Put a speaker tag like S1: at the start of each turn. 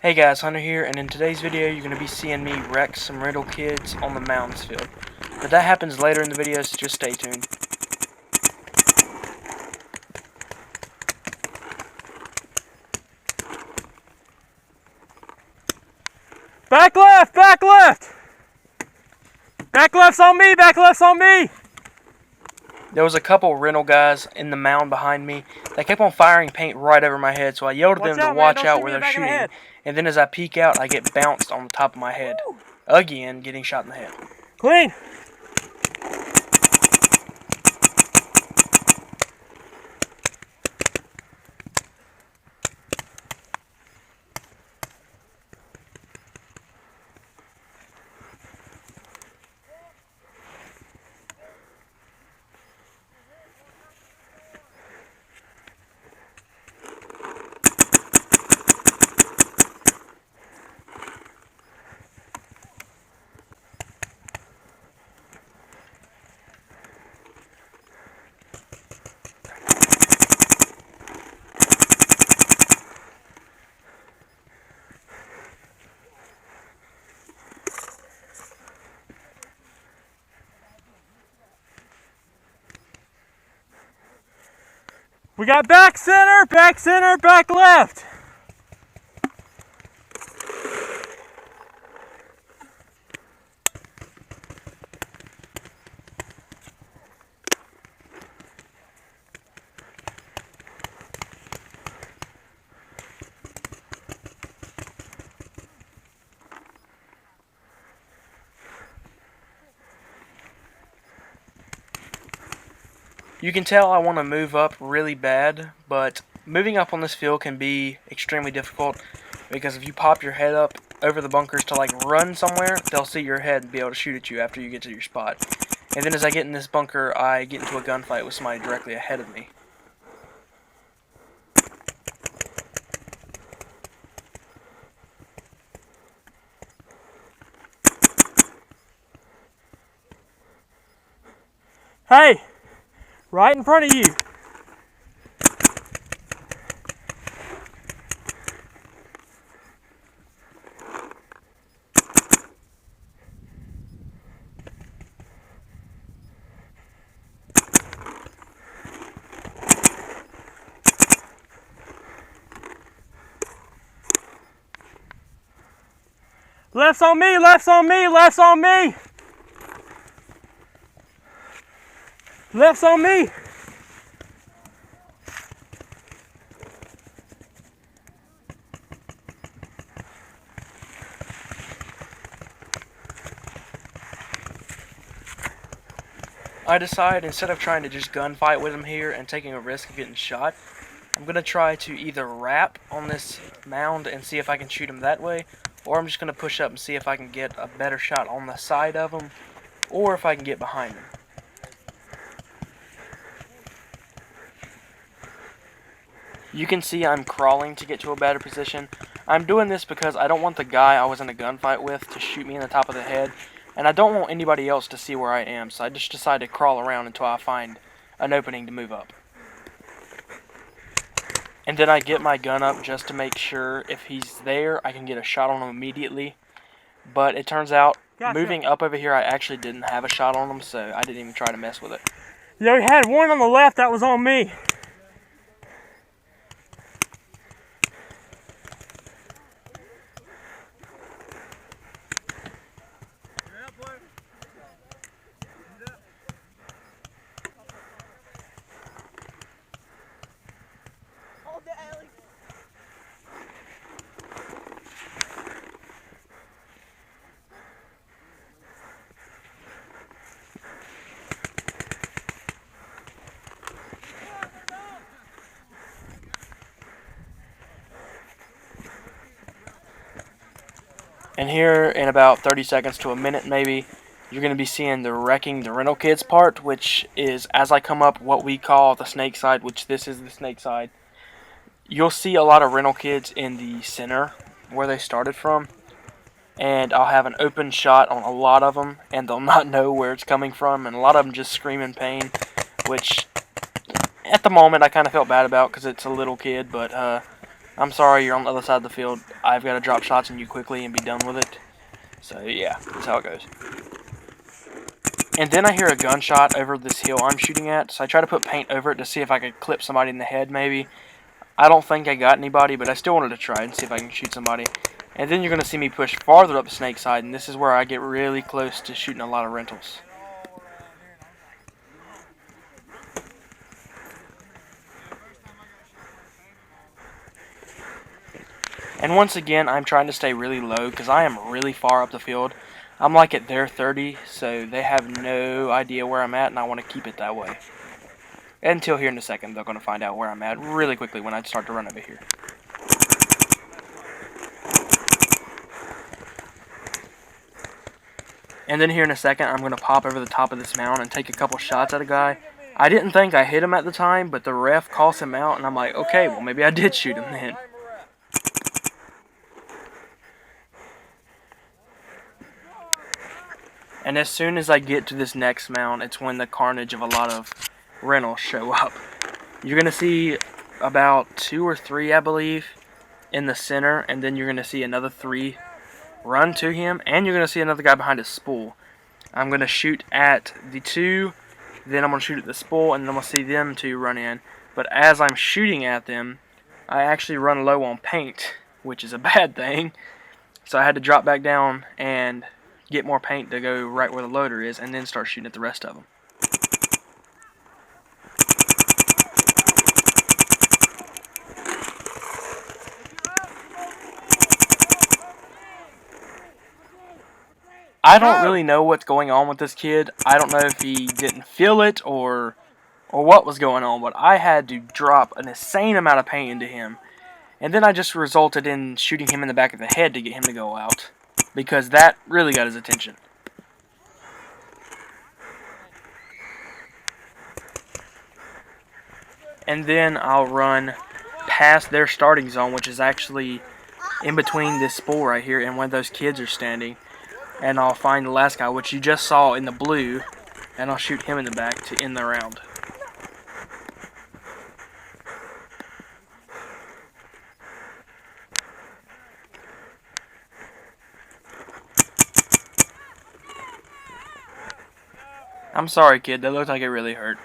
S1: Hey guys, Hunter here, and in today's video you're going to be seeing me wreck some rental kids on the Mounds field. But that happens later in the video, so just stay tuned.
S2: Back left, back left! Back left's on me, back left's on me!
S1: There was a couple rental guys in the mound behind me. They kept on firing paint right over my head, so I yelled at them to watch out where they're shooting. And then as I peek out, I get bounced on the top of my head. Again, getting shot in the head.
S2: Clean! We got back center, back left.
S1: You can tell I want to move up really bad, but moving up on this field can be extremely difficult because if you pop your head up over the bunkers to like run somewhere, they'll see your head and be able to shoot at you after you get to your spot. And then as I get in this bunker, I get into a gunfight with somebody directly ahead of me.
S2: Hey! Right in front of you. Left's on me, left's on me, left's on me. Left's on me.
S1: I decide instead of trying to just gunfight with him here and taking a risk of getting shot, I'm going to try to either wrap on this mound and see if I can shoot him that way, or I'm just going to push up and see if I can get a better shot on the side of him, or if I can get behind him. You can see I'm crawling to get to a better position. I'm doing this because I don't want the guy I was in a gunfight with to shoot me in the top of the head, and I don't want anybody else to see where I am, so I just decide to crawl around until I find an opening to move up. And then I get my gun up just to make sure if he's there, I can get a shot on him immediately. But it turns out, moving up over here, I actually didn't have a shot on him, so I didn't even try to mess with it.
S2: Yeah, we had one on the left that was on me.
S1: And here, in about 30 seconds to a minute maybe, you're going to be seeing the wrecking the rental kids part, which is as I come up what we call the snake side, which this is the snake side. You'll see a lot of rental kids in the center where they started from, and I'll have an open shot on a lot of them, and they'll not know where it's coming from, and a lot of them just scream in pain, which at the moment I kind of felt bad about because it's a little kid, but I'm sorry, you're on the other side of the field. I've got to drop shots on you quickly and be done with it. So yeah, that's how it goes. And then I hear a gunshot over this hill I'm shooting at, so I try to put paint over it to see if I could clip somebody in the head maybe. I don't think I got anybody, but I still wanted to try and see if I can shoot somebody. And then you're going to see me push farther up the snake side, and this is where I get really close to shooting a lot of rentals. And once again, I'm trying to stay really low because I am really far up the field. I'm like at their 30, so they have no idea where I'm at, and I want to keep it that way. Until here in a second, they're going to find out where I'm at really quickly when I start to run over here. And then here in a second, I'm going to pop over the top of this mound and take a couple shots at a guy. I didn't think I hit him at the time, but the ref calls him out, and I'm like, okay, well, maybe I did shoot him then. And as soon as I get to this next mound, it's when the carnage of a lot of rentals show up. You're going to see about 2 or 3, I believe, in the center, and then you're going to see another 3 run to him, and you're going to see another guy behind his spool. I'm going to shoot at the 2, then I'm going to shoot at the spool, and then I'm going to see them 2 run in. But as I'm shooting at them, I actually run low on paint, which is a bad thing. So I had to drop back down and get more paint to go right where the loader is, and then start shooting at the rest of them. I don't really know what's going on with this kid. I don't know if he didn't feel it or what was going on, but I had to drop an insane amount of paint into him. And then I just resulted in shooting him in the back of the head to get him to go out, because that really got his attention. And then I'll run past their starting zone, which is actually in between this spool right here and where those kids are standing. And I'll find the last guy, which you just saw in the blue, and I'll shoot him in the back to end the round. I'm sorry, kid. That looked like it really hurt.